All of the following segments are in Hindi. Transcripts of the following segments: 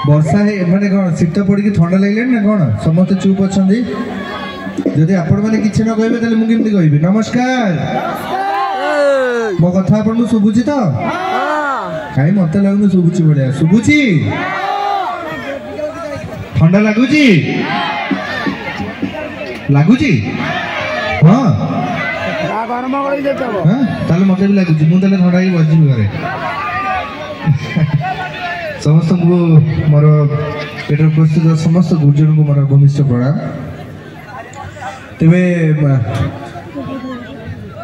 ବର୍ଷା ମାନେ କ'ଣ ଶୀତ ପଡ଼ିକି ଥଣ୍ଡା ଲାଗିଲାଣି ନା କ'ଣ? ସମସ୍ତେ ଚୁପ୍ ଅଛନ୍ତି। ଯଦି ଆପଣମାନେ କିଛି ନ କହିବେ ତାହେଲେ ମୁଁ କେମିତି କହିବି? ନମସ୍କାର। ମୋ କଥା ଆପଣଙ୍କୁ ଶୁଭୁଛି ତ? କାହିଁ ମତେ ଲାଗୁନି ଶୁଭୁଛି ଭଳିଆ। ଶୁଭୁଛି? ଥଣ୍ଡା ଲାଗୁଛି? ଲାଗୁଛି? ହଁ ତାହେଲେ ମତେ ବି ଲାଗୁଛି। ମୁଁ ତାହେଲେ ଥଣ୍ଡା ହେଇକି ବସିଯିବି ଘରେ। ସମସ୍ତଙ୍କୁ ମୋର ଏଠାରେ ଉପସ୍ଥିତ ସମସ୍ତ ଗୁରୁଜନଙ୍କୁ ମୋର ଘନିଷ୍ଠ ପ୍ରଣାମ। ତେବେ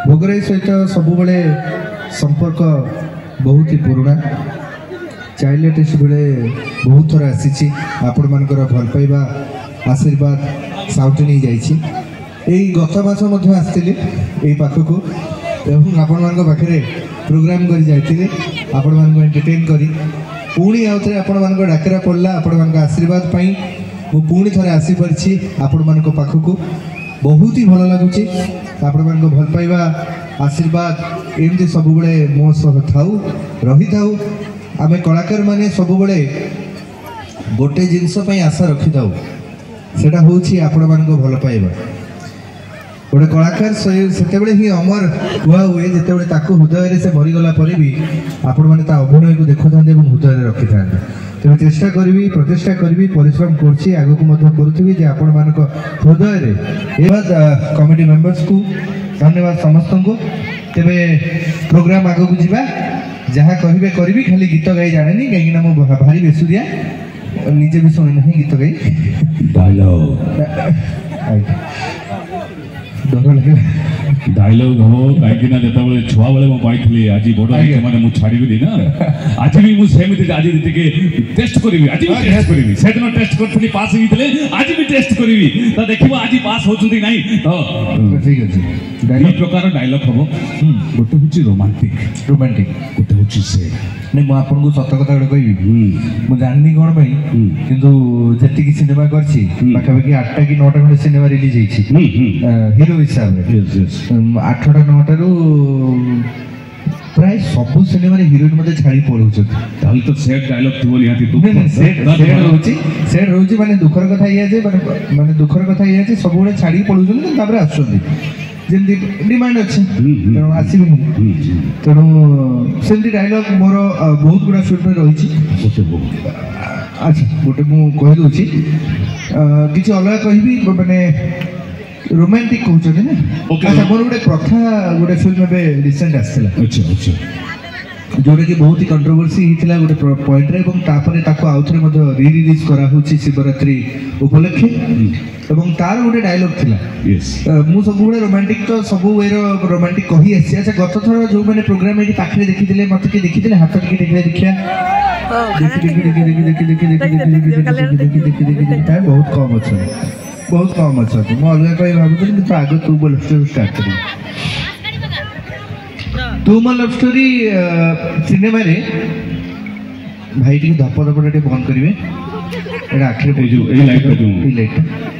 ଭୋଗରାଇ ସହିତ ସବୁବେଳେ ସମ୍ପର୍କ ବହୁତ ହି ପୁରୁଣା। ଚାଇଲ୍ଡ ଆର୍ଟିଷ୍ଟ ବେଳେ ବହୁତ ଥର ଆସିଛି। ଆପଣମାନଙ୍କର ଭଲ ପାଇବା ଆଶୀର୍ବାଦ ସାଉଟି ନେଇଯାଇଛି। ଏଇ ଗତ ମାସ ମଧ୍ୟ ଆସିଥିଲି ଏଇ ପାଖକୁ ଏବଂ ଆପଣମାନଙ୍କ ପାଖରେ ପ୍ରୋଗ୍ରାମ କରି ଯାଇଥିଲି। ଆପଣମାନଙ୍କୁ ଏଣ୍ଟରଟେନ୍ କରି ପୁଣି ଆଉ ଥରେ ଆପଣମାନଙ୍କ ଡାକରା ପଡ଼ିଲା। ଆପଣମାନଙ୍କ ଆଶୀର୍ବାଦ ପାଇଁ ମୁଁ ପୁଣି ଥରେ ଆସିପାରିଛି ଆପଣମାନଙ୍କ ପାଖକୁ। ବହୁତ ହି ଭଲ ଲାଗୁଛି। ଆପଣମାନଙ୍କ ଭଲ ପାଇବା ଆଶୀର୍ବାଦ ଏମିତି ସବୁବେଳେ ମୋ ସହ ଥାଉ ରହିଥାଉ। ଆମେ କଳାକାରମାନେ ସବୁବେଳେ ଗୋଟେ ଜିନିଷ ପାଇଁ ଆଶା ରଖିଥାଉ, ସେଇଟା ହେଉଛି ଆପଣମାନଙ୍କ ଭଲ ପାଇବା। ଗୋଟେ କଳାକାର ସେତେବେଳେ ହିଁ ଅମର କୁହା ହୁଏ ଯେତେବେଳେ ତାକୁ ହୃଦୟରେ ସେ ମରିଗଲା ପରେ ବି ଆପଣମାନେ ତା ଅଭିନୟକୁ ଦେଖୁଥାନ୍ତି ଏବଂ ହୃଦୟରେ ରଖିଥାନ୍ତି। ତେଣୁ ଚେଷ୍ଟା କରିବି, ପ୍ରଚେଷ୍ଟା କରିବି, ପରିଶ୍ରମ କରୁଛି, ଆଗକୁ ମଧ୍ୟ କରୁଥିବି ଯେ ଆପଣମାନଙ୍କ ହୃଦୟରେ। ଧନ୍ୟବାଦ କମିଟି ମେମ୍ବର୍ସକୁ, ଧନ୍ୟବାଦ ସମସ୍ତଙ୍କୁ। ତେବେ ପ୍ରୋଗ୍ରାମ ଆଗକୁ ଯିବା। ଯାହା କହିବେ କରିବି, ଖାଲି ଗୀତ ଗାଇ ଜାଣେନି କାହିଁକିନା ମୁଁ ଭାରି ବେସୁରିଆ, ନିଜେ ବି ଶୁଣେ ନାହିଁ ଗୀତ ଗାଇ। डायलॉग हो कहीं जिते छुआ बेले मुझे आज बड़ मैंने मुझे छाड़ी ना आज भी मुझे आज टेस्ट करी आज भी टेस्ट करी से दिन टेस्ट करी पास होते आज भी टेस्ट करी तो देखो आज पास होती ना तो ठीक अच्छे ये प्रकार डायलॉग हम गोटे हूँ रोमांटिक रोमांटिक गोटे हूँ से नहीं मुझे आपको सत कथा गोटे कहि मुझे जाननी कौन किंतु जी सिनेमा करछि पाखापाखि 8टा कि 9टा खंडे सिनेमा रिलीज हिरो हिसाब से 8टा 9टारू प्राय सब सिनेमा हिरोइन मते छाड़ी पळौछथि तो सेट डायलॉग थी निहाती तू सेट रहउछि माने दुखर कथा इया जे माने दुखर कथा इया जे सब बेले छाड़ी पळौछथि ताबरे आछथि जेमती डिमांड अच्छे तेणु आसबि तेणु सेमती डायलॉग मोर बहुत गुड़ा फिल्म रही। अच्छा गोटे मुझे कहीदे किसी अलग कहि माने रोमांटिक कहते ना। अच्छा मोर गोटे प्रथा गोटे फिल्म रिसेंट आसाला जोटा कि बहुत ही कंट्रोवर्सी होता गोटे पॉइंट रे तापर आउ थे रि रिलीज कराऊँच शिवरात्रि उपलक्षे एवं तार गोटे डायलॉग थिला मु सब रोमांटिक तो सब वे रोमांटिक कही आसी। अच्छा गत थर जो मैंने प्रोग्राम ये पाखे देखी मत देखी हाथ टे देखिया बहुत कम अच्छा बहुत कम अच्छा मुझे अलग कहीं भावुली कि आग तू बोल स्टार्ट कर तू मो लव स्टोरी सिनेमा रे भाई टी धप धपटा बंद करेंगे आखिर लाइट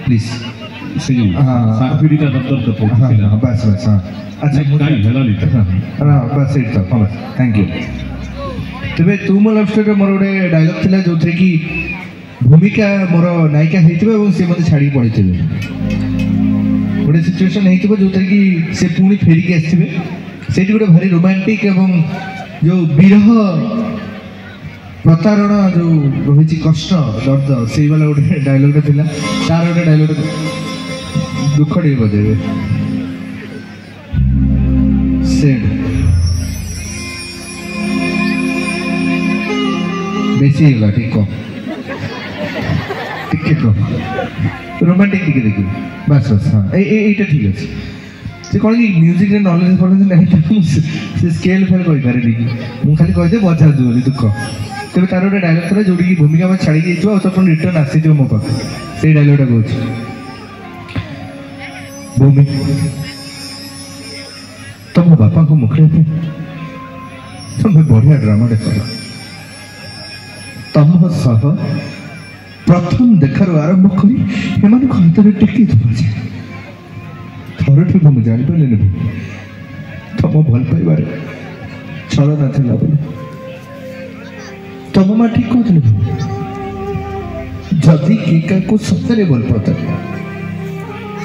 प्लीज बस बस हाँ अच्छा बस थैंक यू। तेरे तू मो लव स्टोरी मोर गोटे डायलॉग थिला जो थे कि भूमिका मोर नायिका होते सी मत छाड़ी पड़े गोटे सिचुएशन हो जो कि से पुणी फेरिक आसवे से गोटे भारी रोमांटिक एवं जो विरह प्रतारणा जो रही कष्ट दर्द से वाला गोटे डायलॉगटा थिला तार गोटे डायलॉग दुख टे बजेबे सेड बेसी गला ठीक कम रोमांटिक टिके देखिए बस बस हाँ यहीटा ठीक अच्छे से कौन कि म्यूजिक नॉलेज फॉलेज नहीं से स्केल फेल कही पारे मुझे खाली कहते बजा बोली दुख तेज तार गोटे डायलॉग था जो भूमिका मैं छाड़ी तो रिटर्न आसी मो पाख से डायलॉगटा कहूँ भूमि तुम बापा को मुखड़े तुम्हें बढ़िया ड्रामा कर तुम सह प्रथम देखार आरंभ करी हाथ में टेक थर ठी मुझे जापारे तुम भल पाइबार छल ना बोले तुम माँ ठीक कहते जदि किए को सतरे भल पाता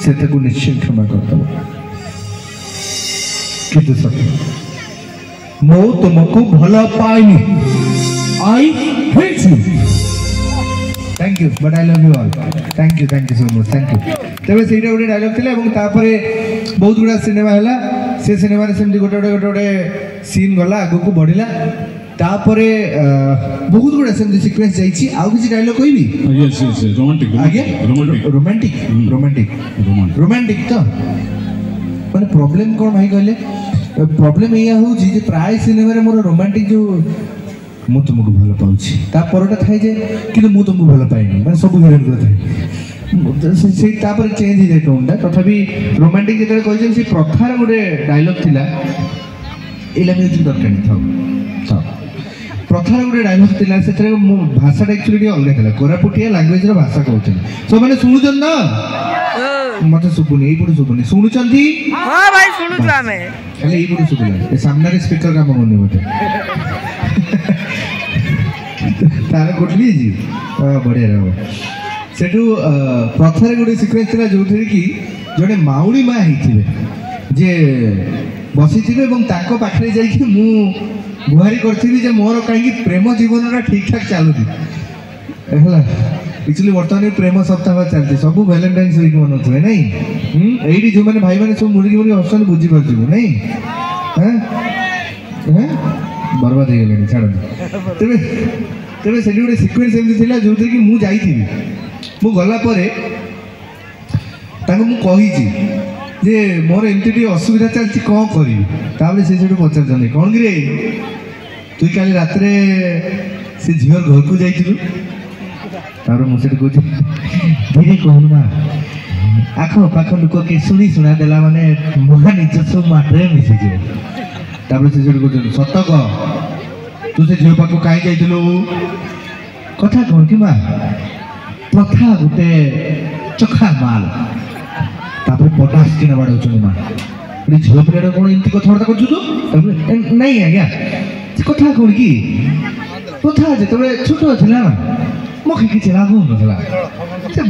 से निश्चय क्षमा करदब किंतु सत्य मो तुमको भल पाइनी I hate you thank you but I love you all thank you so much thank you तेरे से गोटे डायलॉग थिला बहुत गुड़ा सिनेमा है से सिनेमा सेमती गोटे गोटे गोटे गोटे सीन गला आगु को बढ़िला तापरे बहुत गुड़ा सेमती सीक्वेंस जाइछि आउ किछि डायलॉग कहबी यस यस रोमांटिक आगे रोमांटिक रोमांटिक रोमांटिक तो माने प्रॉब्लम कोन भाई कहले प्रॉब्लम एया हो जे प्राय सिनेमा रे मोर रोमांटिक जो मु तुमको भल पाउछि ता परटा थाइ जे कि मु तुमको भल पाइनी माने सब हिरोइन को थाइ से तापर चेंज हो जाए टोनटा तथापि रोमांटिक जेते कहै से प्रथार गोटे डायलॉग थिला एला म्यूजिक दरकार नहीं था प्रथार गोटे डायलॉग थिला से मो भाषाटा एक्चुअली अलग थिला कोरापुटिया लैंग्वेज रो भाषा कहउछन सो माने सुनुछन ना मते सुबुनी एई पुडी सुबुनी सुनुछंती हां भाई सुनुछु आमे खाली एई पुडी सुबुला ए सामने रे स्पीकर काम करने मते तारा कोटली जी बढ़िया रहो सेठू प्रथारे गोटे सिक्वेन्स थिला जो कि जड़े माउड़ी माँ होते जे बसी थे ताको पाखरे जाइए मु गुहारी करी जे मोर कहीं प्रेम जीवन ठीक ठाक चलुची एक्चुअली बर्तमान प्रेम सप्ताह चलती सब भैलेंटाइन्स वीक मनाउे नहीं ये जो मैंने भाई मैंने सब मुड़की मुड़की हसन बुझीपार्छु नहीं बर्बाद हो गले छाड़ तेरे तेरे से गोटे सिक्वेन्स एमती थिला जो कि मु जाइथि मु गला परे ताको मु कहिछि जे मोर एमती असुविधा चलती कौन करी ताबले से पचार कौन कि रे तुई काली रात से झीर घर को जाइलु तापर मुझे कहूँ धीरे कहूँ ना आख पाख लोक किए शुणी शुणा देला माने महा निजस्व माटे मिसी जाए तापर से कहते सत कह तू से झील पाक कहीं जाइलु कथा कौन कि माँ प्रथा गोटे चखा माल तापर पटास किना बाड़ौछन माँ झील पिला कौन एमती कथबार्ता कर नहीं आज्ञा कथा कौन कि प्रथा जो छोट था मुखे किसी लागू ना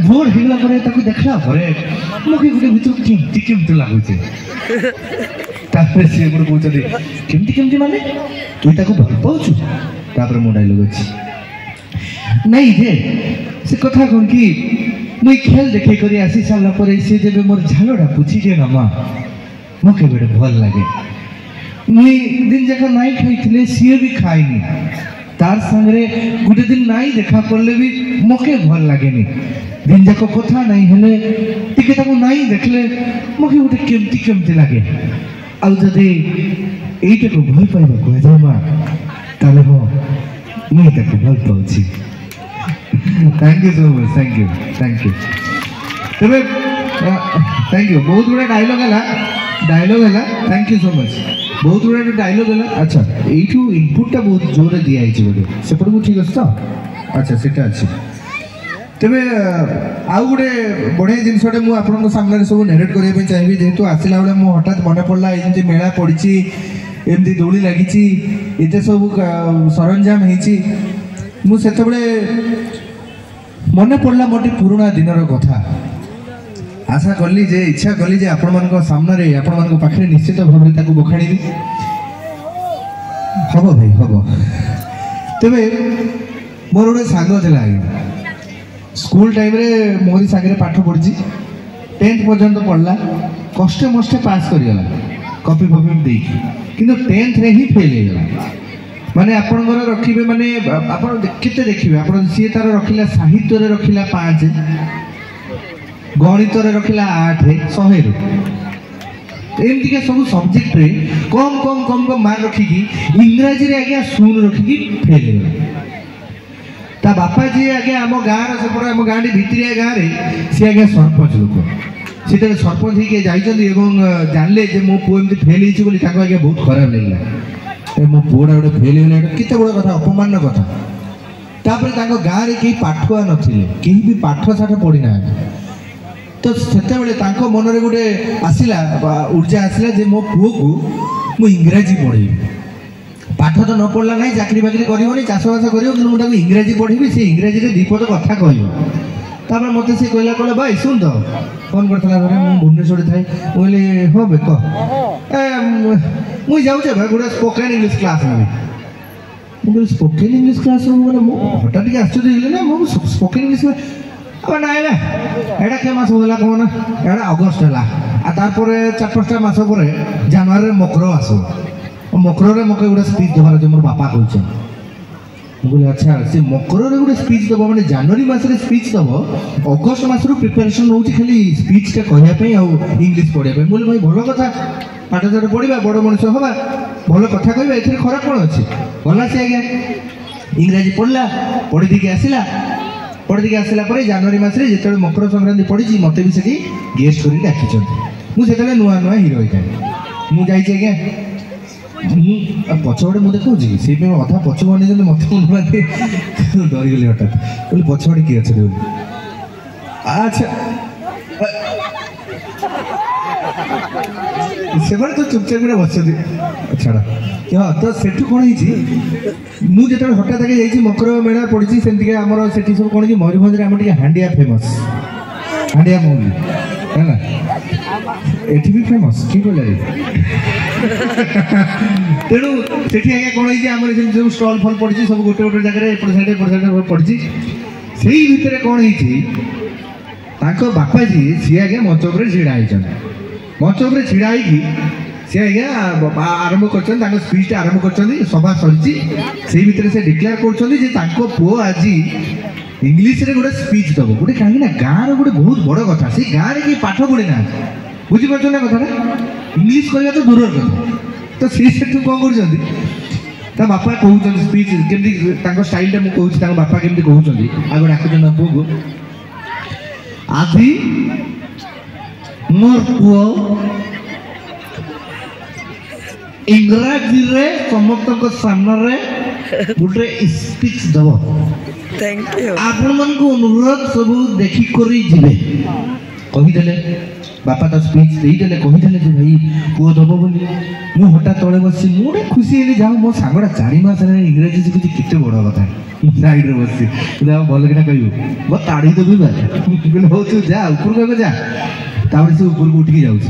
भोर होगा देखला मुखे गोटे भर केमती लगुचे सी गोटे कहते केमती केमती माने तुई ताको भल पाउछु तापर मो डायलॉग अछि नहीं जे से कथा कौन कि मुई खेल देखे करी आसी सारा पर से जब मोर झालटा पुछि जे ना माँ मुखे गोटे भल लगे मुई दिन जाक नाई खाई सी भी खाइनी तार संगे गोटे दिन नाई देखा पड़े भी मके भल लगे दिन जाक कथा नहीं हेले टिके ताको नाई देखले मके गोटे केमती केमती लगे आउ जदि एटा को भल पाइबा कह जा माँ ताले हो मुई ताको भल पाउछि thank you so much thank you तबे थैंक यू बहुत गुड़ा डायलॉग है थैंक यू सो मच बहुत गुड़ा डायलॉग है अच्छा यू इनपुटा बहुत जोर दिया बोले सेपट को ठीक अच्छे तो अच्छा से अच्छे तेरे आउ गोटे बढ़िया जिनसटे मुझे सामने सब नेरेट करने चाहिए जेहेतु आसला बेले मो हठात मन पड़ा एमती मेला पड़ी एमती दौड़ी लगी एत सब सरंजाम होती मुझे मन पड़ा मोटे पुराणा दिनर कथा आशा कली जे इच्छा कली जे आपण मान सामने आपण मान पाखे निश्चित भाव में बखाणी हम भाई हम तेरे मोर गोटे सांग था स्कूल टाइम रे मोरी सागर पाठ पढ़ी 10th पर्यंत पढ़ला कष्टे मष्टे पास करगला कॉपी फॉपी देकी किंतु 10th रे ही फेल हो गला माने आपनकर रखिबे माने आपण केते देखिबे आपण सी तार रखिला साहित्य रे रखिला 5 गणित रे रखिला 8 100 रे एमती के सब सब्जेक्ट रे कम कम कम कम मार्क रखिकी इंग्रजी रे आगे 0 रखिकी फेल हो गला ता बापा जी आगे आम गाँव सेपटे आम गाँव भितरिया गाँव में सी आगे सरपंच लोक सी सरपंच होके जाइए जानले मो पुओ एमती फेल होती आगे बहुत खराब लगला मो पुओटा गोटे फेल होगा केते बड़ कथा अपमान कथा तापर गाँव में कहीं पाठुआ नथिले कहीं भी पाठ साठ पढ़ी ना तो सेते मन में गोटे आसला ऊर्जा आसला जे मो पुओ को मु इंग्राजी पढ़ेबी पाठ तो न पढ़ला ना चाकरी बाकरी कर चाषबास कर इंग्राजी पढ़ी से इंग्राजी दीपद कथा कह तापर मत से कहला कहला भाई सुन तो फोन करता घरे मु भुवनेश्वर थाए बोले हो बे कह मुई जाऊँ भाई गोटे स्पोकन इंग्लीश क्लास में मुझे स्पोकन इंग्लीश क्लास हठात टे आश्चर्य ना मु स्पोकन इंग्लीश में अब ना एटा के मास होला कहना एटा अगस्ट है तापर 4-5टा मास पर जनवरी मकर आस मकर मके गोटे स्पीच देवार जो मोर बापा कहते बोले अच्छा से मकर गोटे स्पीच दब मैंने जनवरी मसरे स्पीच दब अगस्ट मस प्रिपेरेसन हो खाली स्पीच टा कहवाई इंग्लीश पढ़ाई बोले भाई भल कथा पाठ साठ पढ़ा बड़ मनुष्य हवा भल कथा कहवा ए खराब कौन अच्छे गला से आज्ञा इंग्राजी पढ़ला पढ़ी दी आसला पढ़ी आसला जनवरी मसरे जो मकर संक्रांति पड़ी मत भी से गेस्ट कर डाकी मुझे नुआ नुआ हिरो होता मुझे आज्ञा पछपटे मुझे देखा से अधा पछ बनी मत डरीगली हठात बोले पछपटे किए अच्छे बोली अच्छा से तो चुपचाप गोटे बस छाड़ हाँ तो सेठू कौन मुझे हठात आगे मकर मेला पड़ी सेमती आम से सब कौन मयूरभंज आम हांडिया फेमस हांडिया मौली है एठी भी फेमस कि कहले तेणु से कौन आम सब स्टल फल पड़ी सब गोटे गोटे जगह एपट साइड पड़ी से भितर कौन बापा जी सी आज्ञा मंच उपर ढड़ा मंच उपर ढड़ा सी आज्ञा आरंभ कर स्पीच आरंभ कर सभा सरी से भितर से डिक्लेयर कर पुओ आज इंग्लीश रे गोटे स्पीच दब गोटे कहीं गाँव गोटे बहुत बड़ कथा से गाँव में पाठ पढ़ी ना बुझीपार ना कथा इंग्लीश कहवा तो दूर कथा तो सी सेठू कौन कर बापा कहते स्पीच केमती स्टाइल मुझे कहूँ बापा केमती कहते आगे डाक पुओ को आदि मोर पुओ इंग्राजी रे समस्त सामने गोटे स्पीच दब थैंक यू आपण मन को अनुरोध सब देखी करी जिवे कहिदेले बापा तो स्पीच देदेले कहिदेले जे भाई पुओ दब बोली मु हटा तले बसी मुडे खुशी हेली जाऊ मो सांगडा 4 मास रे इंग्रेजी सिखुची किते बड़ कथा साइड रे बसी बोले भल किना कहू मो ताड़ी देबी बा बोले हो तू जा ऊपर को जा तापर से ऊपर को उठी जाउची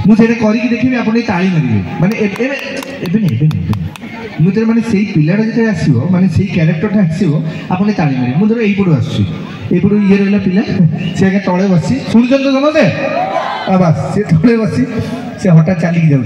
मु सेटा करी कि देखिबी आपण ताली मारिबे माने एबे नहीं मुझे माने से पिलाटा जो आसो माने से क्यारेक्टरटा आसो आपने ताली मारे मुझे यहीपटू आसपटू ये रहा पिला सी आगे तले बसी शुणुन तो समझे बस सी तले बसी से हठात चलिकी जाऊँ